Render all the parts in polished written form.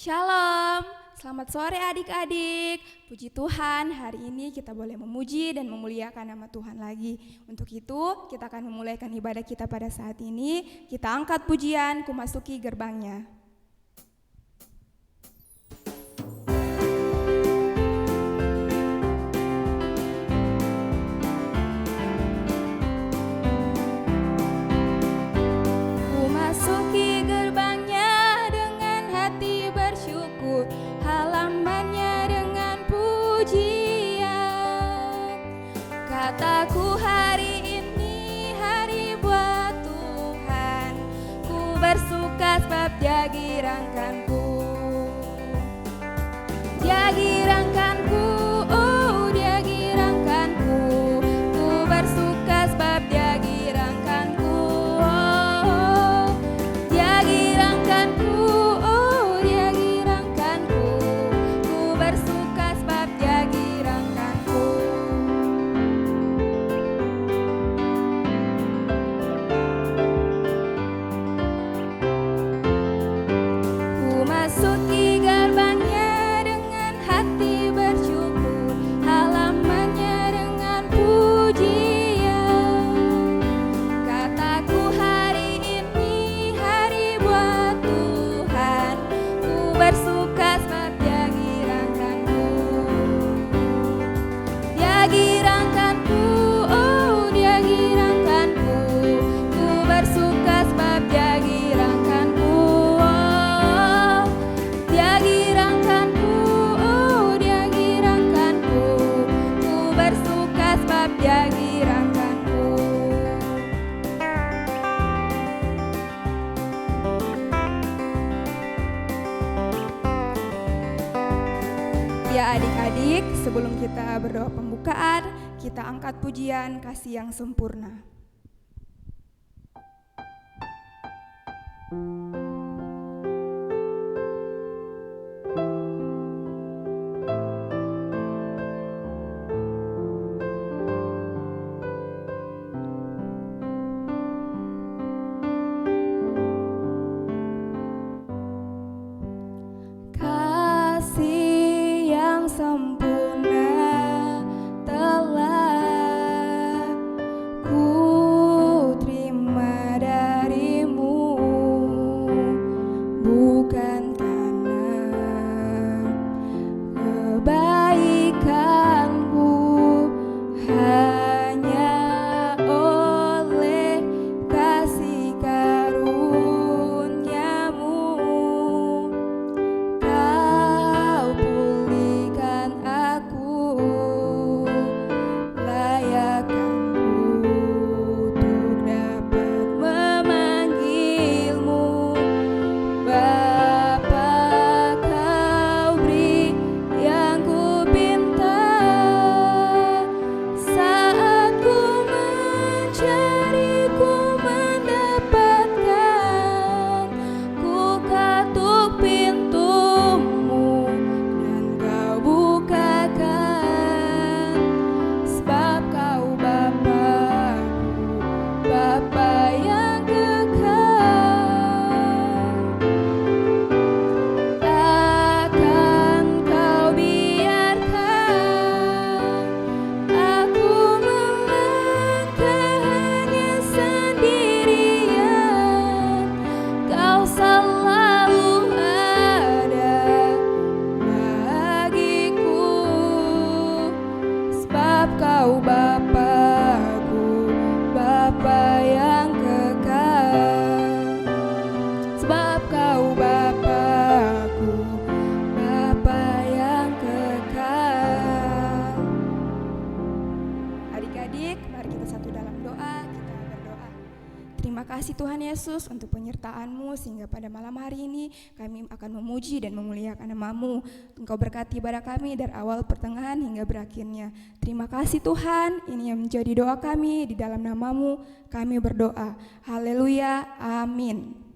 Shalom, selamat sore adik-adik. Puji Tuhan, hari ini kita boleh memuji dan memuliakan nama Tuhan lagi. Untuk itu, kita akan memulaikan ibadah kita pada saat ini. Kita angkat pujian, ku masuki gerbangnya. Kataku hari ini hari buat Tuhan, ku bersuka sebab Dia girangkanku. Dia girangkanku, oh Dia girangkanku, ku bersuka sebab Dia girangkanku. Oh, Dia girangkanku, oh Dia girangkanku, ku bersuka sebab Dia girangkanku. Masuki gerbangnya dengan hati bersyukur, halamannya dengan pujian. Kataku hari ini hari buat Tuhan, ku bersuka sebab Dia girangkanku. Dia girangkanku, oh Dia girangkanku, ku bersuka sebab Dia girangkanku. Dia girangkanku, oh Dia girangkanku, ku bersuka sebab Dia girangkanku. Ya adik-adik, sebelum kita berdoa pembukaan, kita angkat pujian kasih yang sempurna. Kasih yang sempurna telah ku terima darimu, bukan karena kebaikanku, hanya oleh kasih karuniamu. Kau pulihkan aku, layakkanku untuk dapat memanggilmu Bapa. Kau beri yang ku pinta saat ku mencari, ku mendapatkan. Ku ketuk pintumu dan Kau bukakan, sebab Kau Bapa-Ku, Bapa yang kekal. Takkan Kau biarkan aku melangkah hanya sendirian. Kau selalu ada bagiku, sebab Kau Bapa-Ku, Bapa yang kekal. Sebab Kau Bapa-Ku, Bapa yang kekal. Adik-adik, mari kita satu dalam doa, kita berdoa. Terima kasih Tuhan Yesus untuk penyertaan-Mu sehingga pada malam hari ini kami akan memuji dan memuliakan nama-Mu. Engkau berkati ibadah kami dari awal, pertengahan hingga berakhirnya. Terima kasih Tuhan, ini yang menjadi doa kami, di dalam nama-Mu kami berdoa. Haleluya, amin.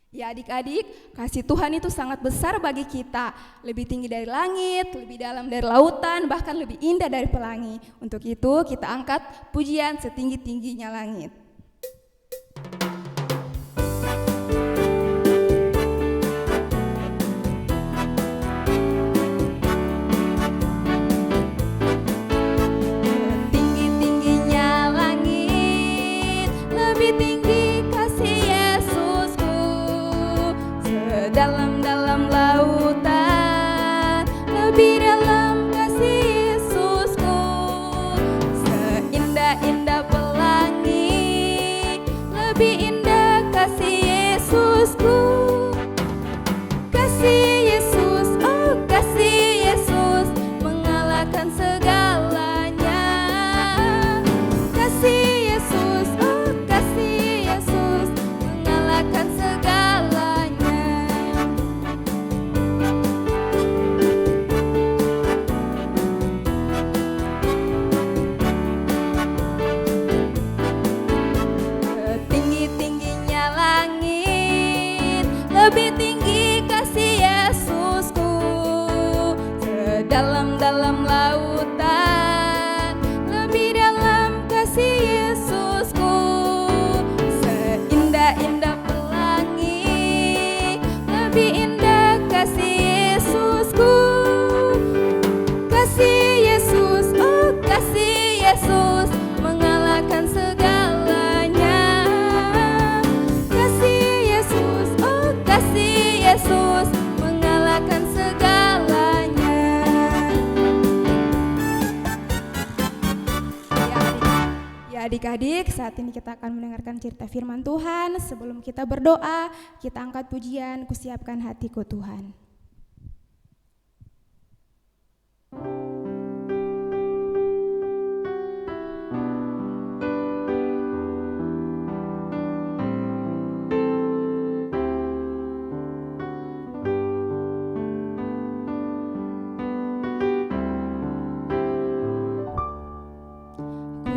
Ya adik-adik, kasih Tuhan itu sangat besar bagi kita. Lebih tinggi dari langit, lebih dalam dari lautan, bahkan lebih indah dari pelangi. Untuk itu kita angkat pujian setinggi-tingginya langit. adik-adik, saat ini kita akan mendengarkan cerita firman Tuhan. Sebelum kita berdoa, kita angkat pujian, kusiapkan hatiku Tuhan.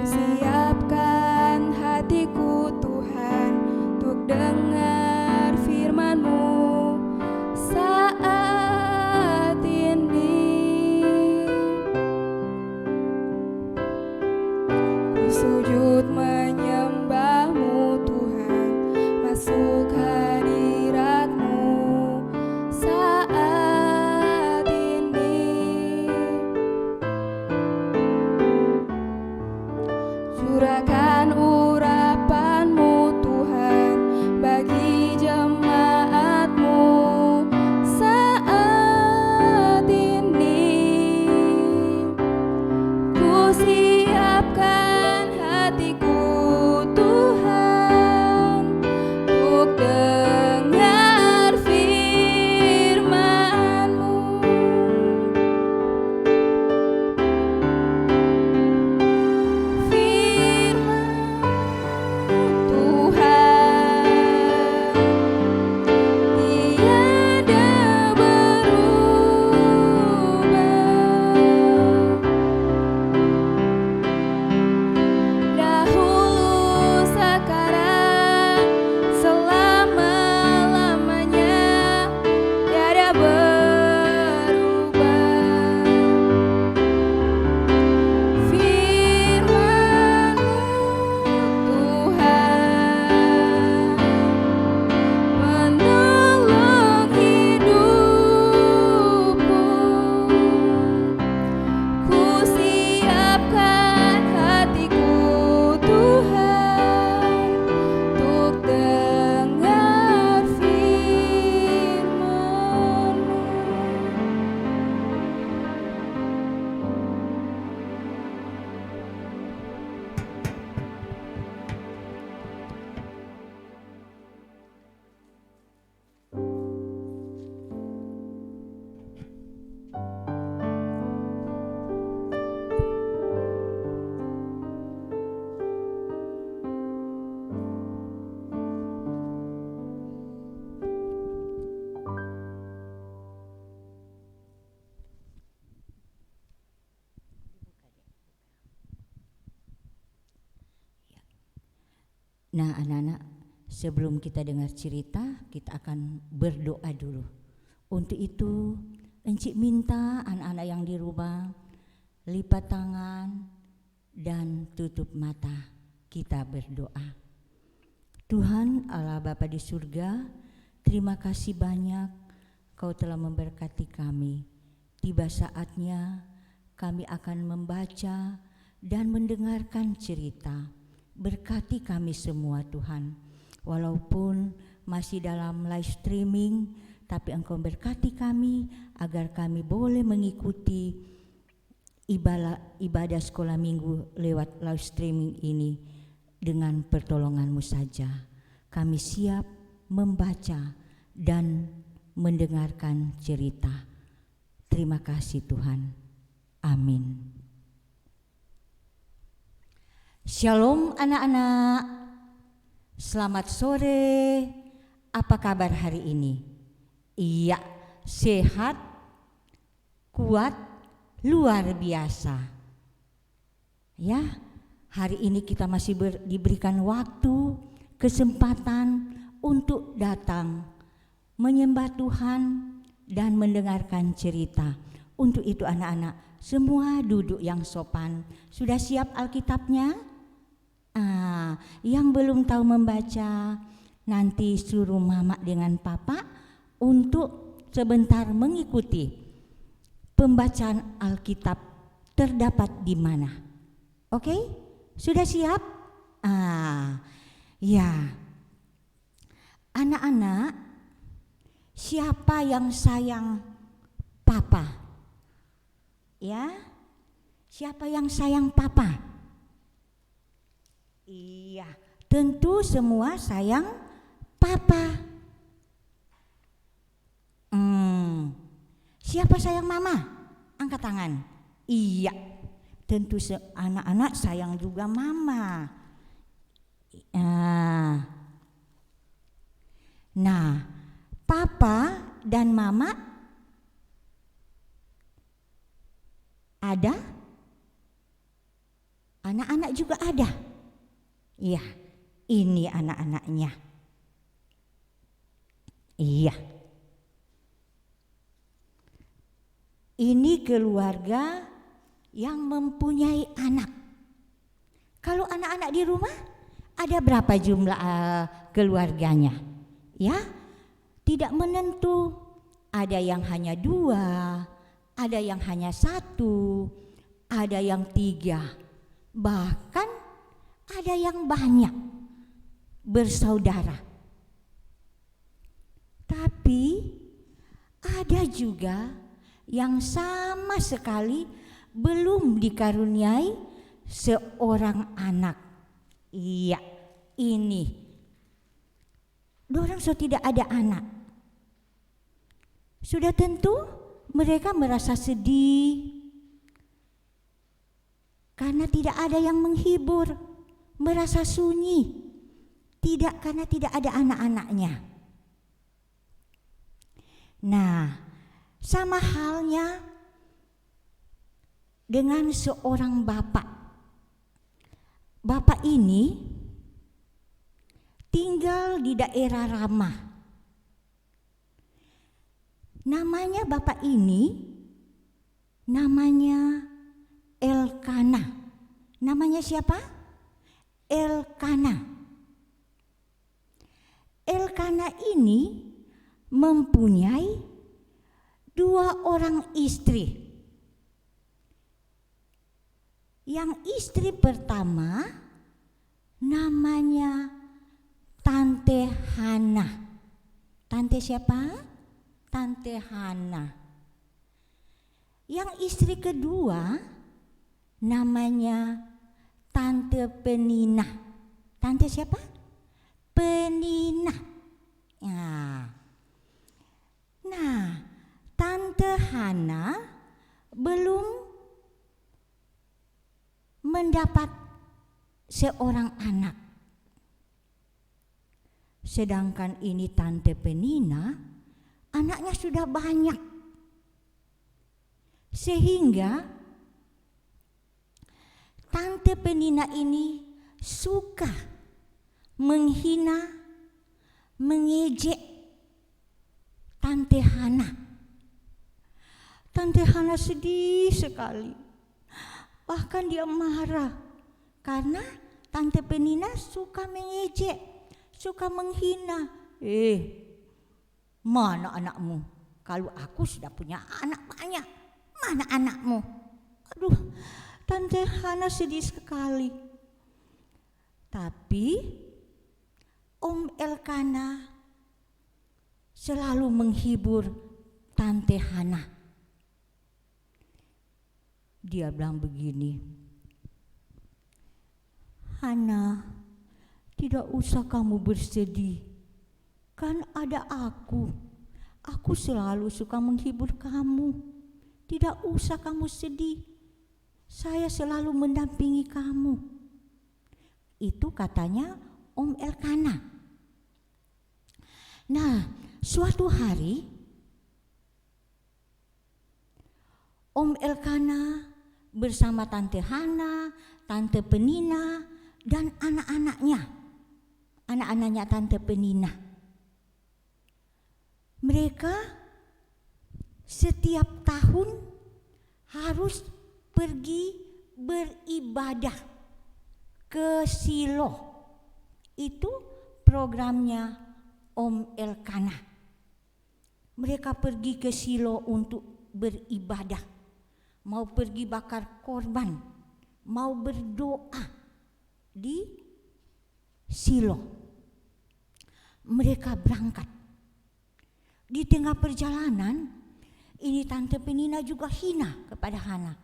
Siapkan hatiku Tuhan untuk dengar firman-Mu saat ini. Ku sujud menyembah-Mu Tuhan, masuk hadirat-Mu saat ini. Curahkan urapan-Mu Tuhan bagi jemaat-Mu saat ini. Ku siapkan hatiku Tuhan untuk dengar firman-Mu. Nah anak-anak, sebelum kita dengar cerita, kita akan berdoa dulu. Untuk itu, Encik minta anak-anak yang di rumah lipat tangan dan tutup mata. Kita berdoa. Tuhan Allah Bapa di surga, terima kasih banyak Kau telah memberkati kami. Tiba saatnya kami akan membaca dan mendengarkan cerita. Berkati kami semua Tuhan, walaupun masih dalam live streaming, tapi Engkau berkati kami agar kami boleh mengikuti ibadah sekolah minggu lewat live streaming ini dengan pertolongan-Mu saja. Kami siap membaca dan mendengarkan cerita. Terima kasih Tuhan. Amin. Shalom anak-anak, selamat sore. Apa kabar hari ini? Iya, sehat, kuat, luar biasa. Ya, hari ini kita masih diberikan waktu, kesempatan untuk datang menyembah Tuhan dan mendengarkan cerita. Untuk itu anak-anak, semua duduk yang sopan. Sudah siap Alkitabnya? Yang belum tahu membaca, nanti suruh mama dengan papa untuk sebentar mengikuti pembacaan Alkitab terdapat di mana. Oke? Sudah siap? Ya. Anak-anak, siapa yang sayang papa? Ya? Siapa yang sayang papa? Iya, tentu semua sayang papa. Siapa sayang mama? Angkat tangan. Iya, tentu anak-anak sayang juga mama. Nah, papa dan mama ada, anak-anak juga ada. Iya, ini anak-anaknya. Iya. Ini keluarga yang mempunyai anak. Kalau anak-anak di rumah ada berapa jumlah keluarganya? Ya, tidak menentu. Ada yang hanya 2, ada yang hanya 1, ada yang 3, bahkan ada yang banyak bersaudara. Tapi ada juga yang sama sekali belum dikaruniai seorang anak. Iya, ini dorang so tidak ada anak. Sudah tentu mereka merasa sedih karena tidak ada yang menghibur, merasa sunyi. Tidak, karena tidak ada anak-anaknya. Nah, sama halnya dengan seorang bapak. Bapak ini tinggal di daerah Ramah. Namanya bapak ini, namanya Elkana. Namanya siapa? Elkana. Elkana ini mempunyai 2 orang istri. Yang istri pertama namanya Tante Hana. Tante siapa? Tante Hana. Yang istri kedua namanya Tante Penina. Tante siapa? Penina. Nah, Tante Hana belum mendapat seorang anak. Sedangkan ini Tante Penina, anaknya sudah banyak. Sehingga Tante Penina ini suka menghina, mengejek Tante Hana. Tante Hana sedih sekali. Bahkan dia marah karena Tante Penina suka mengejek, suka menghina. Mana anakmu? Kalau aku sudah punya anak banyak, mana anakmu? Aduh, Tante Hana sedih sekali. Tapi Om Elkana selalu menghibur Tante Hana. Dia bilang begini, Hana, tidak usah kamu bersedih. Kan ada aku. Aku selalu suka menghibur kamu. Tidak usah kamu sedih. Saya selalu mendampingi kamu. Itu katanya Om Elkana. Nah, suatu hari Om Elkana bersama Tante Hana, Tante Penina, dan anak-anaknya Tante Penina. Mereka setiap tahun harus pergi beribadah ke Silo. Itu programnya Om Elkana. Mereka pergi ke Silo untuk beribadah. Mau pergi bakar korban, mau berdoa di Silo. Mereka berangkat. Di tengah perjalanan, ini Tante Penina juga hina kepada Hana.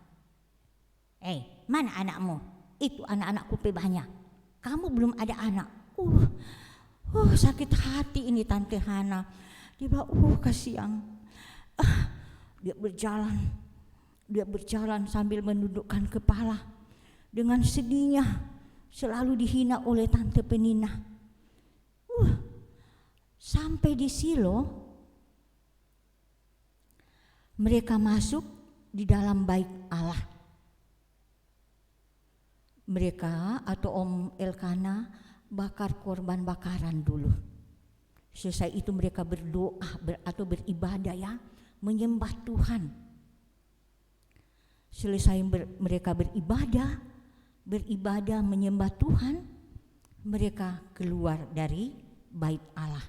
Mana anakmu? Itu anak-anakku banyak. kamu belum ada anak. Sakit hati ini Tante Hana. Dia bilang, kasihan. Dia berjalan sambil menundukkan kepala. Dengan sedihnya selalu dihina oleh Tante Penina. Sampai di Silo, mereka masuk di dalam bait Allah. Mereka atau Om Elkana bakar korban bakaran dulu. Selesai itu mereka berdoa atau beribadah ya, menyembah Tuhan. Selesai mereka beribadah menyembah Tuhan, mereka keluar dari bait Allah.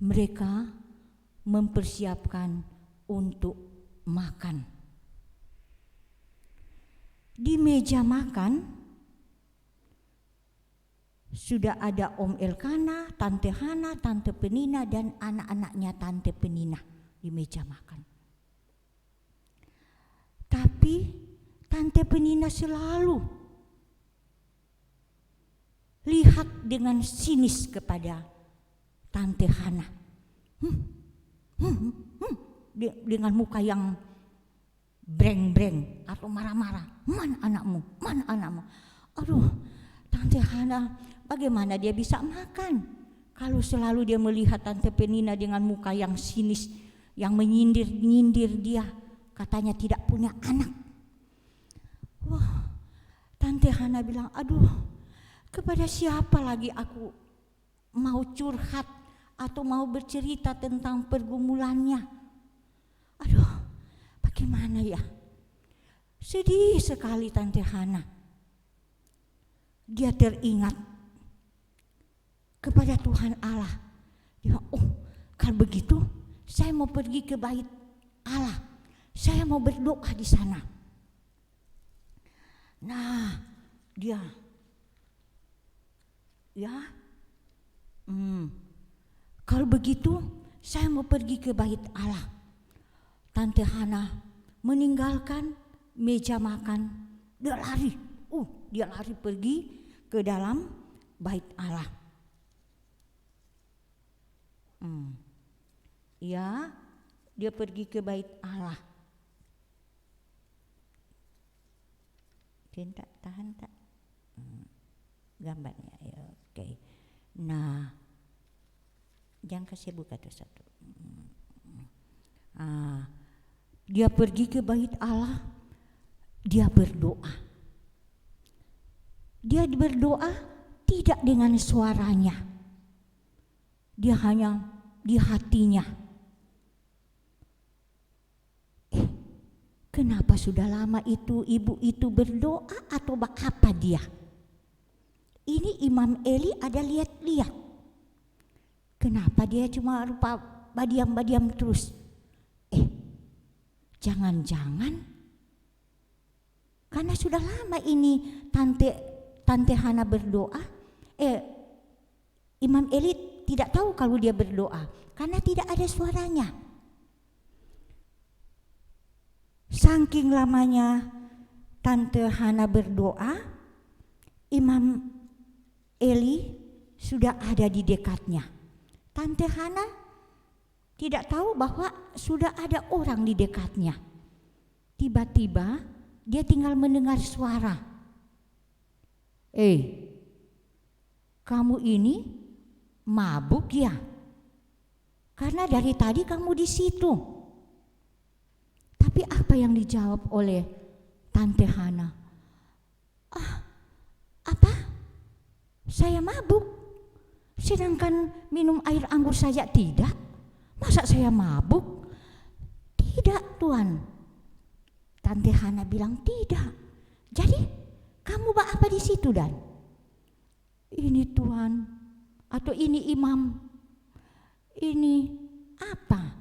Mereka mempersiapkan untuk makan. Di meja makan sudah ada Om Elkana, Tante Hana, Tante Penina, dan anak-anaknya Tante Penina di meja makan. Tapi Tante Penina selalu lihat dengan sinis kepada Tante Hana. Dengan muka yang breng-breng atau marah-marah. Mana anakmu? Mana anakmu? Aduh, Tante Hana, bagaimana dia bisa makan kalau selalu dia melihat Tante Penina dengan muka yang sinis, yang menyindir-nyindir dia, katanya tidak punya anak. Tante Hana bilang, aduh, kepada siapa lagi aku mau curhat atau mau bercerita tentang pergumulannya? Aduh, bagaimana ya? Sedih sekali Tante Hana. Dia teringat kepada Tuhan Allah. Dia bilang, kalau begitu saya mau pergi ke bait Allah. Saya mau berdoa di sana. Nah, dia kalau begitu saya mau pergi ke bait Allah. Tante Hana meninggalkan meja makan, dia lari. Dia lari pergi ke dalam bait Allah. Dia pergi ke bait Allah. Tinta tahan tak? Gambarnya, ya, oke. Nah, jangan kasih buka tuh satu. Dia pergi ke bait Allah, dia berdoa. Dia berdoa tidak dengan suaranya, dia hanya di hatinya. Kenapa sudah lama itu ibu itu berdoa atau apa dia? Ini Imam Eli ada lihat-lihat. Kenapa dia cuma rupa badiam-badiam terus? Jangan-jangan karena sudah lama ini Tante Hana berdoa, Imam Eli tidak tahu kalau dia berdoa karena tidak ada suaranya. Saking lamanya Tante Hana berdoa, Imam Eli sudah ada di dekatnya. Tante Hana tidak tahu bahwa sudah ada orang di dekatnya. Tiba-tiba dia tinggal mendengar suara. Kamu ini mabuk ya? Karena dari tadi kamu di situ. Tapi apa yang dijawab oleh Tante Hana? Apa? Saya mabuk? Sedangkan minum air anggur saja tidak? Masa saya mabuk? Tidak, Tuan. Tante Hana bilang tidak. Jadi kamu apa di situ, Dan? Ini Tuan, atau ini Imam. Ini apa?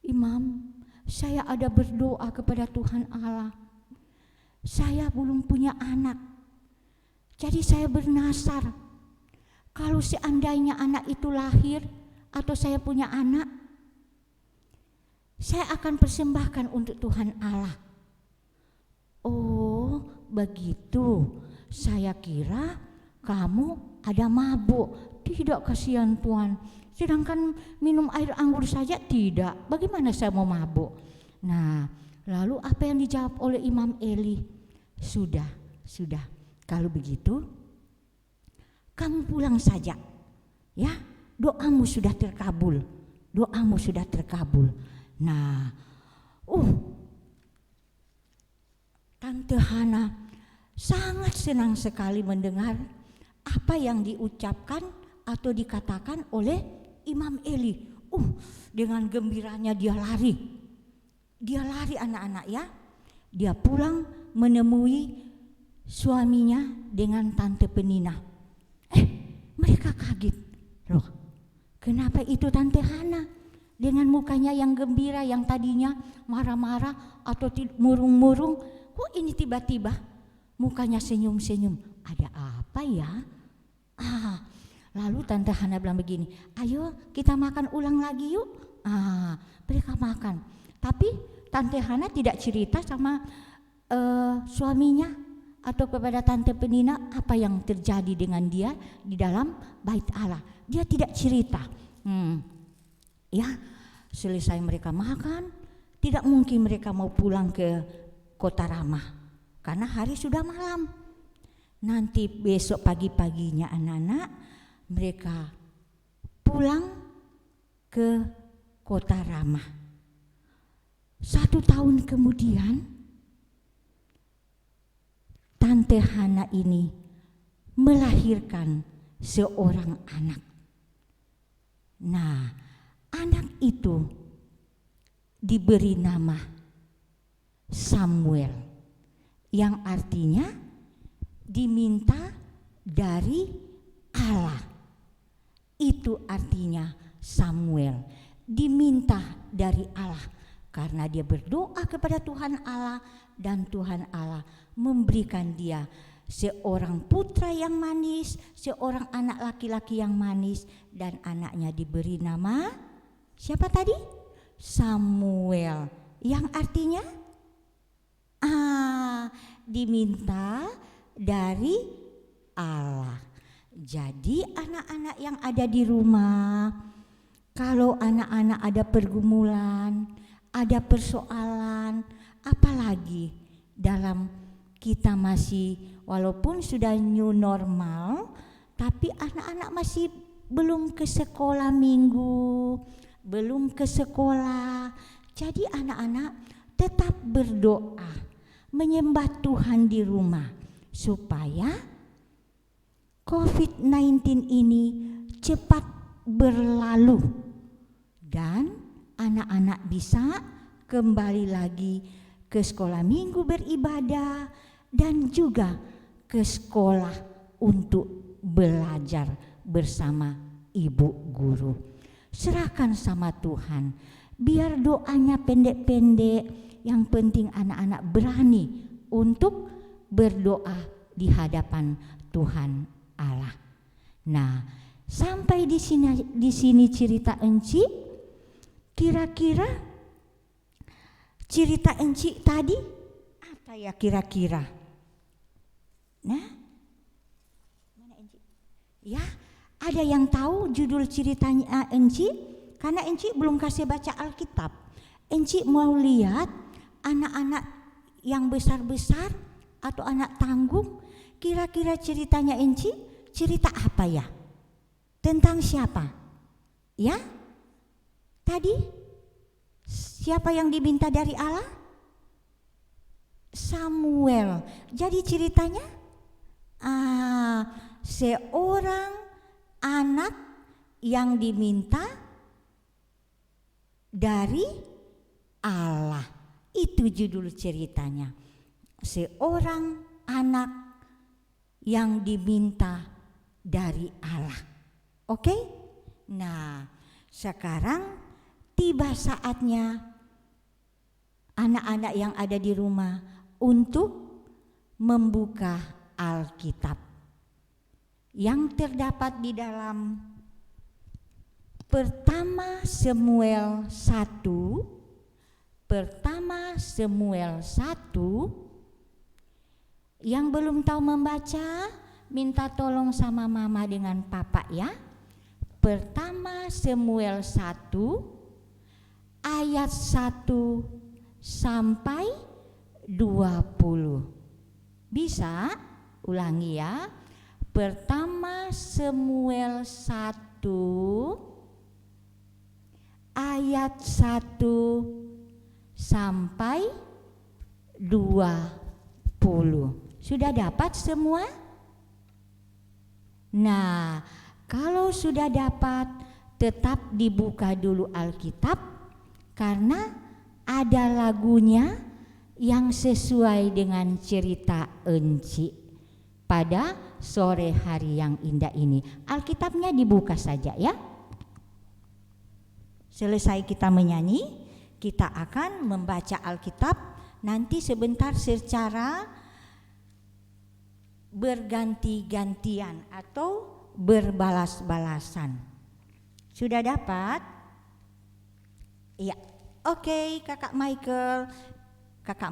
Imam, saya ada berdoa kepada Tuhan Allah. Saya belum punya anak. Jadi saya bernasar, kalau seandainya anak itu lahir atau saya punya anak, saya akan persembahkan untuk Tuhan Allah. Oh, begitu. saya kira kamu ada mabuk. Tidak, kasihan Tuhan. Sedangkan minum air anggur saja tidak. Bagaimana saya mau mabuk? Nah, lalu apa yang dijawab oleh Imam Eli? Sudah. Kalau begitu, kamu pulang saja. Ya, doamu sudah terkabul. Nah, Tante Hana sangat senang sekali mendengar apa yang diucapkan atau dikatakan oleh Imam Eli. Dengan gembiranya dia lari anak-anak ya. Dia pulang menemui suaminya dengan Tante Penina. Mereka kaget. Loh, kenapa itu Tante Hana dengan mukanya yang gembira, yang tadinya marah-marah atau murung-murung, kok ini tiba-tiba mukanya senyum-senyum? Ada apa ya? Lalu Tante Hana bilang begini, ayo kita makan ulang lagi yuk. Mereka makan. Tapi Tante Hana tidak cerita sama suaminya atau kepada Tante Penina apa yang terjadi dengan dia di dalam bait Allah. Dia tidak cerita. Ya, selesai mereka makan, tidak mungkin mereka mau pulang ke Kota Ramah karena hari sudah malam. Nanti besok pagi-paginya anak-anak mereka pulang ke Kota Ramah. 1 tahun kemudian Tante Hana ini melahirkan seorang anak. Nah, anak itu diberi nama Samuel, yang artinya diminta dari Allah. Itu artinya Samuel, diminta dari Allah, karena dia berdoa kepada Tuhan Allah dan Tuhan Allah memberikan dia seorang putra yang manis, seorang anak laki-laki yang manis, dan anaknya diberi nama siapa tadi? Samuel, yang artinya diminta dari Allah. Jadi anak-anak yang ada di rumah, kalau anak-anak ada pergumulan, ada persoalan, apalagi dalam kita masih walaupun sudah new normal, tapi anak-anak masih belum ke sekolah minggu, belum ke sekolah. Jadi anak-anak tetap berdoa, menyembah Tuhan di rumah supaya COVID-19 ini cepat berlalu dan anak-anak bisa kembali lagi ke sekolah minggu beribadah dan juga ke sekolah untuk belajar bersama ibu guru. Serahkan sama Tuhan, biar doanya pendek-pendek, yang penting anak-anak berani untuk berdoa di hadapan Tuhan Allah. Nah, sampai di sini cerita Enci. Kira-kira cerita Enci tadi apa ya kira-kira? Nah, mana Enci? Ya, ada yang tahu judul ceritanya Enci? Karena Enci belum kasih baca Alkitab. Enci mau lihat anak-anak yang besar-besar atau anak tanggung. Kira-kira ceritanya Enci cerita apa ya? Tentang siapa? Ya? Tadi siapa yang diminta dari Allah? Samuel. Jadi ceritanya seorang anak yang diminta dari Allah. Itu judul ceritanya. Seorang anak yang diminta dari Allah. Oke? Nah, sekarang tiba saatnya anak-anak yang ada di rumah untuk membuka Alkitab yang terdapat di dalam Pertama Samuel 1 Yang belum tahu membaca, minta tolong sama mama dengan papa ya. Pertama Samuel 1 ayat 1 sampai 20. Bisa? Ulangi ya. Pertama Samuel 1 ayat 1 sampai 20. Sudah dapat semua? Nah, kalau sudah dapat, tetap dibuka dulu Alkitab karena ada lagunya yang sesuai dengan cerita Enci pada sore hari yang indah ini. Alkitabnya dibuka saja ya. Selesai kita menyanyi, kita akan membaca Alkitab. Nanti sebentar secara berganti-gantian atau berbalas-balasan. Sudah dapat? Iya. Oke, Kakak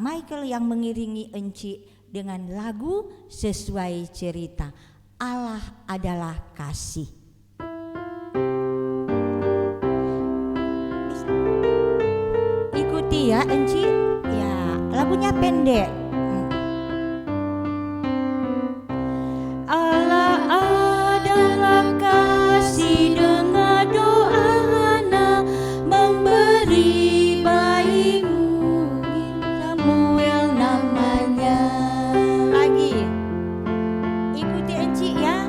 Michael yang mengiringi Enci dengan lagu sesuai cerita. Allah adalah kasih. Ikuti ya Enci. Ya, lagunya pendek. Allah adalah kasih, dengar doa Hana, memberi bayimu Samuel namanya. Lagi, ikuti Enci ya.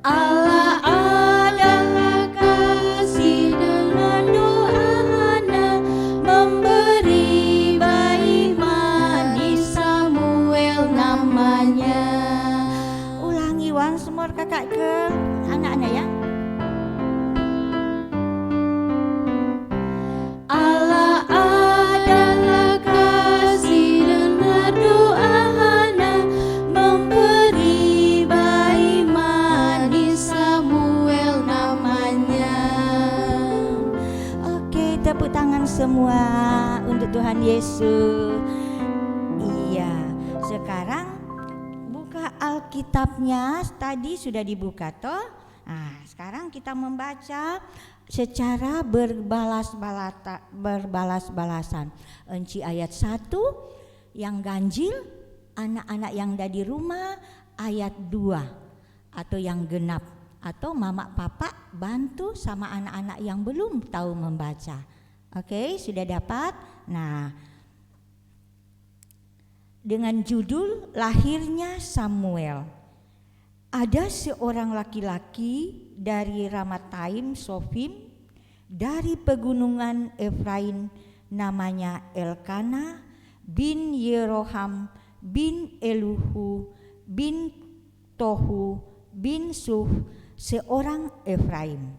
Allah adalah kasih, dengar doa Hana, memberi bayi manis Samuel namanya. Ulangi once more kakak ke anak-anak ya. Allah adalah kasih, dengar doa Hana, memberi bayi manis Samuel namanya. Oke, tepuk tangan semua untuk Tuhan Yesus. Iya, sekarang buka Alkitabnya. Tadi sudah dibuka toh. Nah, sekarang kita membaca secara berbalas-balasan. Enci ayat 1 yang ganjil, anak-anak yang ada di rumah ayat 2 atau yang genap, atau mama papa bantu sama anak-anak yang belum tahu membaca. Oke, sudah dapat? Nah, dengan judul Lahirnya Samuel. Ada seorang laki-laki dari Ramataim Sofim, dari pegunungan Efraim, namanya Elkana bin Yeroham bin Eluhu bin Tohu bin Suf, seorang Efraim.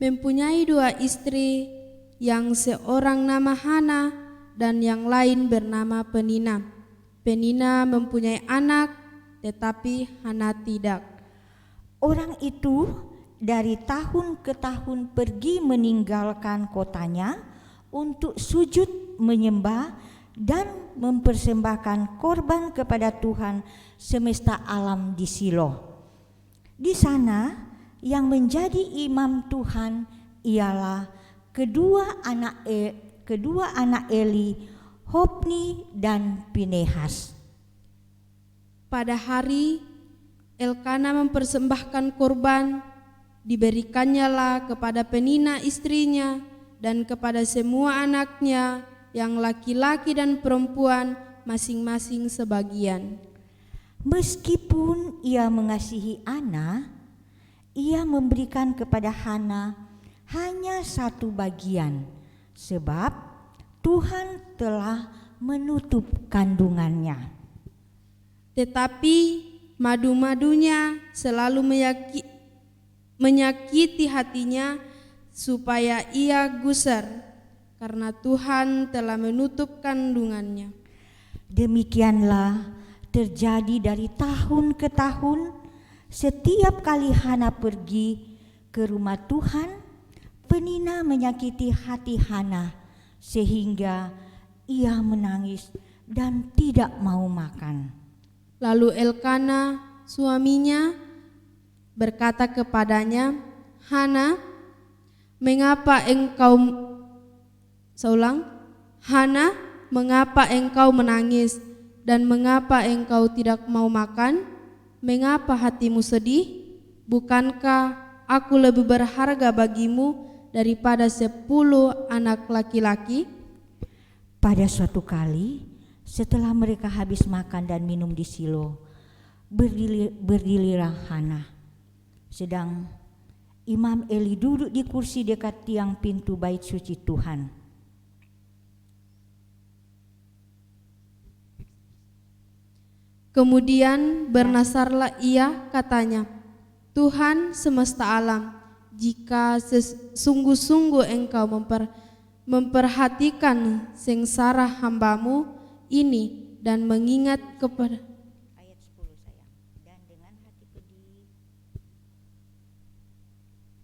Mempunyai 2 istri, yang seorang nama Hana dan yang lain bernama Penina. Penina mempunyai anak, tetapi Hana tidak. Orang itu dari tahun ke tahun pergi meninggalkan kotanya untuk sujud menyembah dan mempersembahkan korban kepada Tuhan semesta alam di Silo. Di sana yang menjadi imam Tuhan ialah kedua anak Eli, Hofni dan Pinehas. Pada hari Elkana mempersembahkan korban, diberikannya kepada Penina istrinya dan kepada semua anaknya yang laki-laki dan perempuan masing-masing sebagian. Meskipun ia mengasihi Ana, ia memberikan kepada Hana hanya 1 bagian, sebab Tuhan telah menutup kandungannya. Tetapi madu-madunya selalu menyakiti hatinya supaya ia gusar, karena Tuhan telah menutup kandungannya. Demikianlah terjadi dari tahun ke tahun. Setiap kali Hana pergi ke rumah Tuhan, Penina menyakiti hati Hana sehingga ia menangis dan tidak mau makan. Lalu Elkana suaminya berkata kepadanya, Hana, mengapa engkau Hana, mengapa engkau menangis dan mengapa engkau tidak mau makan? Mengapa hatimu sedih? Bukankah aku lebih berharga bagimu daripada 10 anak laki-laki? Pada suatu kali, setelah mereka habis makan dan minum di Silo, berdirilah Hana. Sedang Imam Eli duduk di kursi dekat tiang pintu bait suci Tuhan. Kemudian bernasarlah ia, katanya, Tuhan semesta alam, jika sungguh-sungguh engkau memperhatikan sengsara hambamu ini dan mengingat kepada Ayat 10 sayang. Dan dengan hati pedih.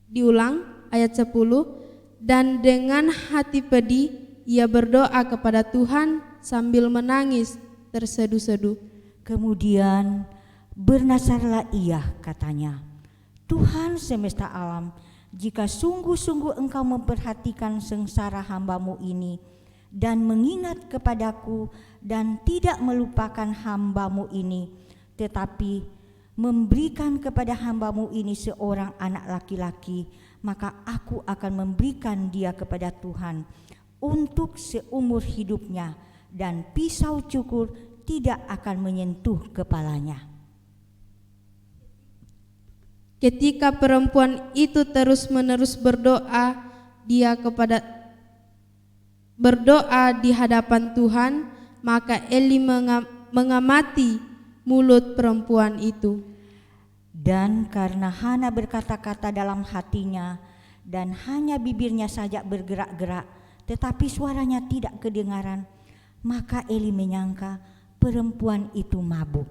Diulang ayat 10. Dan dengan hati pedih ia berdoa kepada Tuhan sambil menangis terseduh-seduh. Kemudian bernasarlah ia, katanya, Tuhan semesta alam, jika sungguh-sungguh engkau memperhatikan sengsara hambamu ini dan mengingat kepadaku dan tidak melupakan hambamu ini, tetapi memberikan kepada hambamu ini seorang anak laki-laki, maka aku akan memberikan dia kepada Tuhan untuk seumur hidupnya, dan pisau cukur tidak akan menyentuh kepalanya. Ketika perempuan itu terus-menerus berdoa di hadapan Tuhan, maka Eli mengamati mulut perempuan itu. Dan karena Hana berkata-kata dalam hatinya dan hanya bibirnya saja bergerak-gerak, tetapi suaranya tidak kedengaran, maka Eli menyangka perempuan itu mabuk.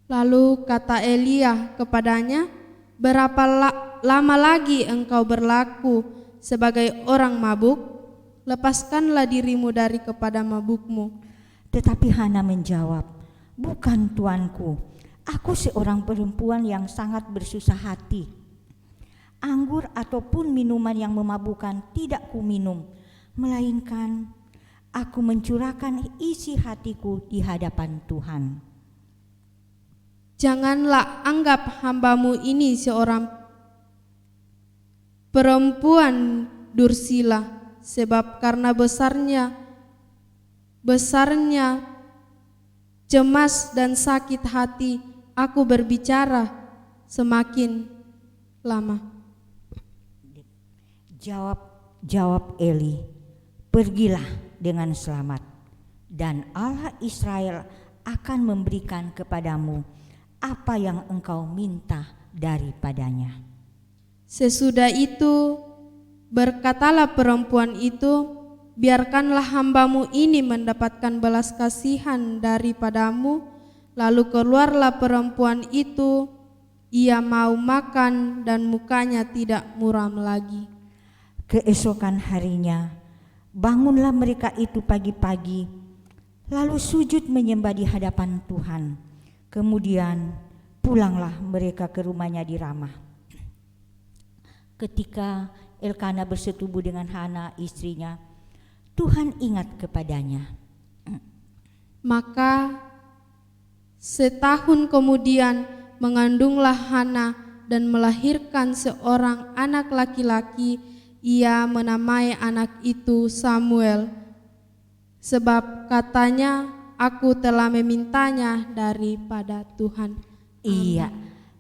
Lalu kata Elia kepadanya, berapa lama lagi engkau berlaku sebagai orang mabuk? Lepaskanlah dirimu dari kepada mabukmu. Tetapi Hana menjawab, bukan tuanku, aku seorang perempuan yang sangat bersusah hati. Anggur ataupun minuman yang memabukkan tidak kuminum, melainkan aku mencurahkan isi hatiku di hadapan Tuhan. Janganlah anggap hambamu ini seorang perempuan dursila, sebab karena besarnya cemas dan sakit hati aku berbicara semakin lama. Jawab Eli, pergilah dengan selamat, dan Allah Israel akan memberikan kepadamu apa yang engkau minta daripadanya. Sesudah itu berkatalah perempuan itu, biarkanlah hambamu ini mendapatkan belas kasihan daripadamu. Lalu keluarlah perempuan itu, ia mau makan dan mukanya tidak muram lagi. Keesokan harinya bangunlah mereka itu pagi-pagi, lalu sujud menyembah di hadapan Tuhan. Kemudian pulanglah mereka ke rumahnya di Ramah. Ketika Elkana bersetubuh dengan Hana istrinya, Tuhan ingat kepadanya. Maka setahun kemudian mengandunglah Hana dan melahirkan seorang anak laki-laki. Ia menamai anak itu Samuel, sebab katanya, aku telah memintanya daripada Tuhan. Iya,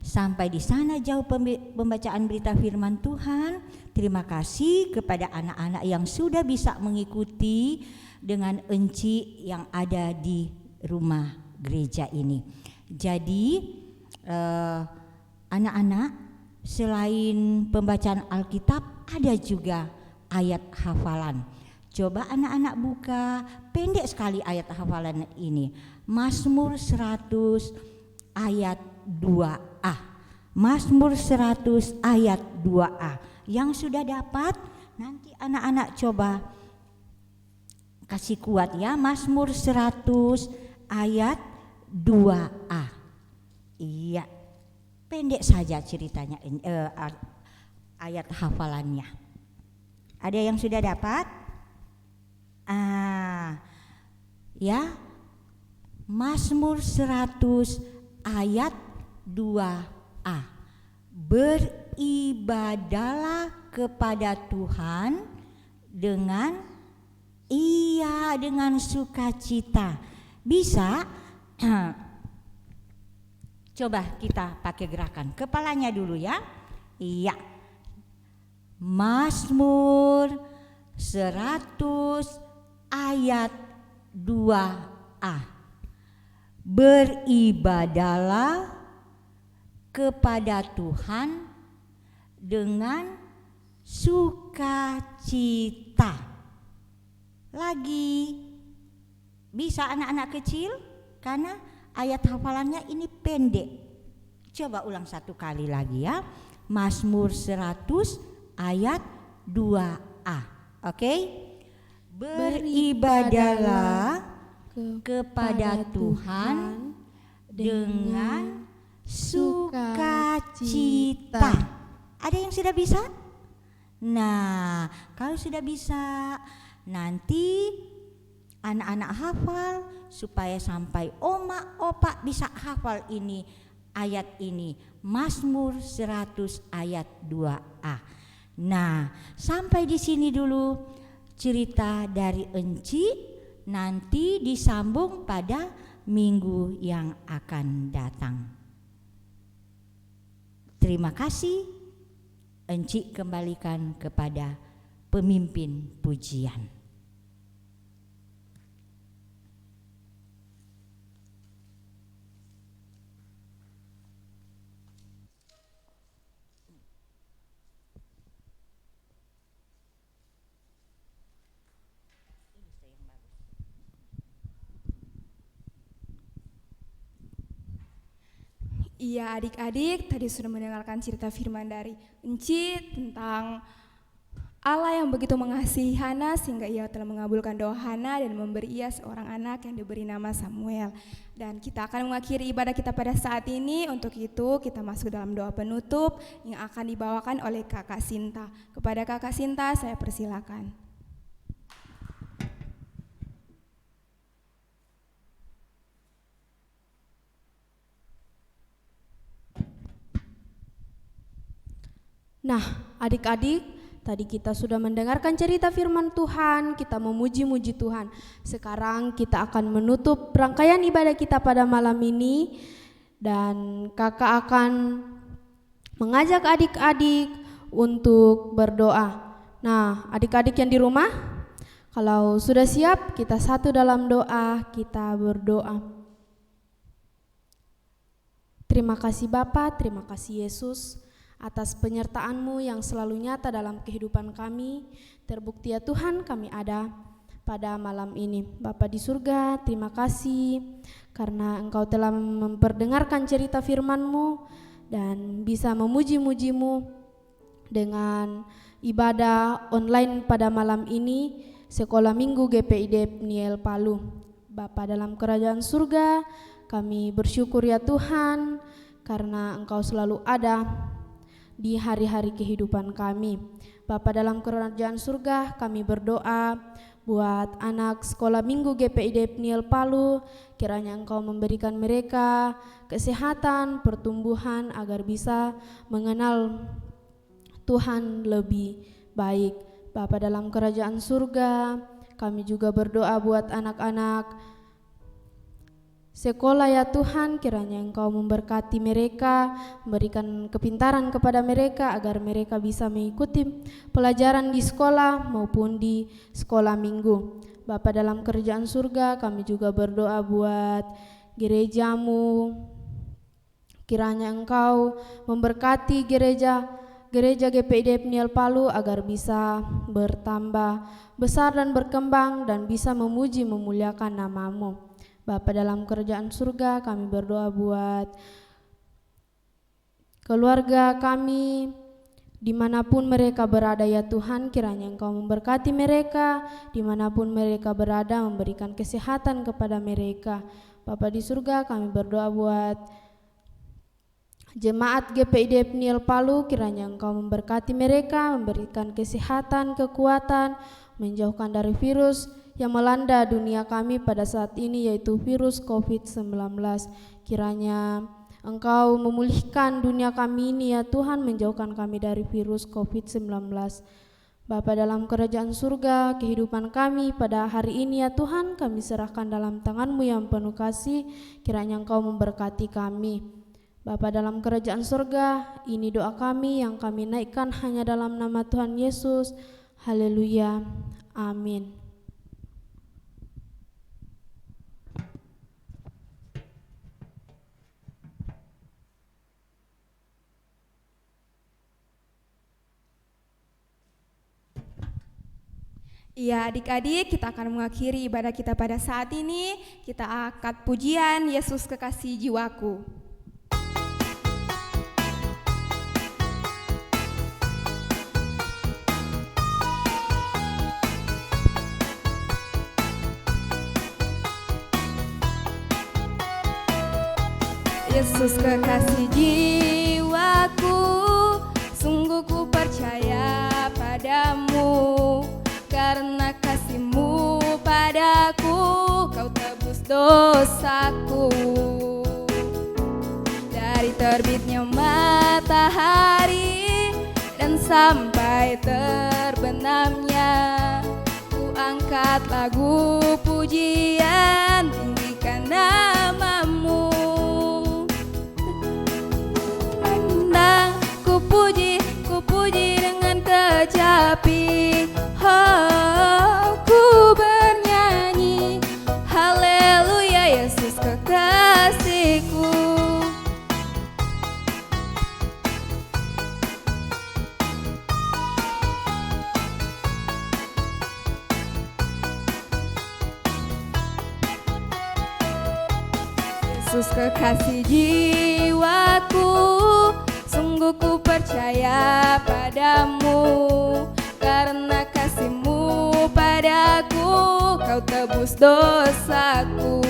sampai di sana jauh pembacaan berita firman Tuhan. Terima kasih kepada anak-anak yang sudah bisa mengikuti dengan enci yang ada di rumah gereja ini. Jadi anak-anak, selain pembacaan Alkitab, ada juga ayat hafalan. Coba anak-anak buka, pendek sekali ayat hafalan ini. Mazmur 100 ayat 2a. Mazmur 100 ayat 2a. Yang sudah dapat, nanti anak-anak coba kasih kuat ya. Mazmur 100 ayat 2a. Iya, pendek saja ceritanya, ayat hafalannya. Ada yang sudah dapat? Ya, Mazmur 100 ayat 2a. Beribadalah kepada Tuhan dengan sukacita. Bisa? Coba kita pakai gerakan kepalanya dulu ya. Iya. Mazmur 100 ayat 2a. Beribadalah kepada Tuhan dengan sukacita. Lagi, bisa anak-anak kecil? Karena ayat hafalannya ini pendek. Coba ulang satu kali lagi ya. Mazmur 100 ayat 2a. Oke? Beribadalah kepada Tuhan dengan sukacita. Ada yang sudah bisa? Nah, kalau sudah bisa, nanti anak-anak hafal supaya sampai oma opa bisa hafal ini ayat ini, Mazmur 100 ayat 2a. Nah, sampai di sini dulu cerita dari Enci, nanti disambung pada minggu yang akan datang. Terima kasih. Enci kembalikan kepada pemimpin pujian. Iya adik-adik, tadi sudah mendengarkan cerita firman dari Enci tentang Allah yang begitu mengasihi Hana sehingga ia telah mengabulkan doa Hana dan memberi ia seorang anak yang diberi nama Samuel. Dan kita akan mengakhiri ibadah kita pada saat ini. Untuk itu kita masuk dalam doa penutup yang akan dibawakan oleh Kakak Sinta. Kepada Kakak Sinta saya persilakan. Nah, adik-adik, tadi kita sudah mendengarkan cerita firman Tuhan, kita memuji-muji Tuhan. Sekarang kita akan menutup rangkaian ibadah kita pada malam ini, dan kakak akan mengajak adik-adik untuk berdoa. Nah, adik-adik yang di rumah, kalau sudah siap, kita satu dalam doa, kita berdoa. Terima kasih Bapa, terima kasih Yesus, atas penyertaan-Mu yang selalu nyata dalam kehidupan kami. Terbukti ya Tuhan kami ada pada malam ini. Bapa di surga, terima kasih karena Engkau telah memperdengarkan cerita firman-Mu dan bisa memuji-muji-Mu dengan ibadah online pada malam ini, Sekolah Minggu GPID Pniel Palu. Bapa dalam kerajaan surga, kami bersyukur ya Tuhan karena Engkau selalu ada di hari-hari kehidupan kami. Bapa dalam kerajaan surga, kami berdoa buat anak sekolah minggu GPID Pniel Palu, kiranya Engkau memberikan mereka kesehatan, pertumbuhan agar bisa mengenal Tuhan lebih baik. Bapa dalam kerajaan surga, kami juga berdoa buat anak-anak sekolah ya Tuhan, kiranya Engkau memberkati mereka, memberikan kepintaran kepada mereka agar mereka bisa mengikuti pelajaran di sekolah maupun di sekolah minggu. Bapa dalam kerajaan surga, kami juga berdoa buat gerejamu, kiranya Engkau memberkati gereja GPID Pniel Palu agar bisa bertambah besar dan berkembang dan bisa memuji memuliakan nama-Mu. Bapa dalam kerajaan surga, kami berdoa buat keluarga kami Dimanapun mereka berada ya Tuhan, kiranya Engkau memberkati mereka, dimanapun mereka berada, memberikan kesehatan kepada mereka. Bapa di surga, kami berdoa buat jemaat GPID Pniel Palu, kiranya Engkau memberkati mereka, memberikan kesehatan, kekuatan, menjauhkan dari virus yang melanda dunia kami pada saat ini, yaitu virus COVID-19. Kiranya Engkau memulihkan dunia kami ini ya Tuhan, menjauhkan kami dari virus COVID-19. Bapa dalam kerajaan surga, kehidupan kami pada hari ini ya Tuhan, kami serahkan dalam tangan-Mu yang penuh kasih, kiranya Engkau memberkati kami. Bapa dalam kerajaan surga, ini doa kami yang kami naikkan hanya dalam nama Tuhan Yesus. Haleluya. Amin. Iya adik-adik, kita akan mengakhiri ibadah kita pada saat ini. Kita angkat pujian Yesus Kekasih Jiwaku. Yesus Kekasih jiwaku, sungguh ku percaya padamu. Karena kasih-Mu padaku, Kau tebus dosaku. Dari terbitnya matahari dan sampai terbenamnya, ku angkat lagu pujian, tinggikan nama-Mu. Menang ku puji dengan kecapi. Oh, ku bernyanyi, haleluya Yesus kekasihku. Yesus kekasih jiwaku, sungguh ku percaya padamu. Karena kasih-Mu padaku, Kau tebus dosaku.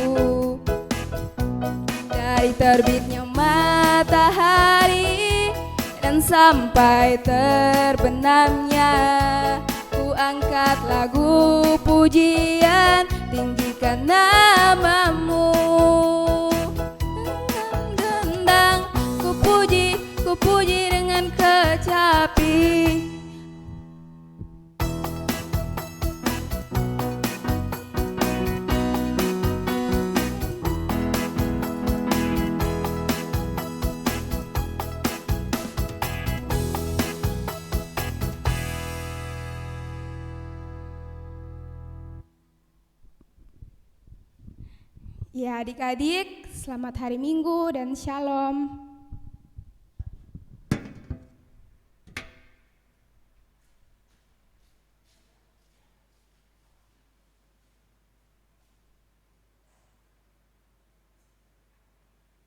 Dari terbitnya matahari dan sampai terbenamnya, ku angkat lagu pujian, tinggikan nama-Mu. Dendang ku puji dengan kecapi. Ya adik-adik, selamat hari Minggu dan Shalom.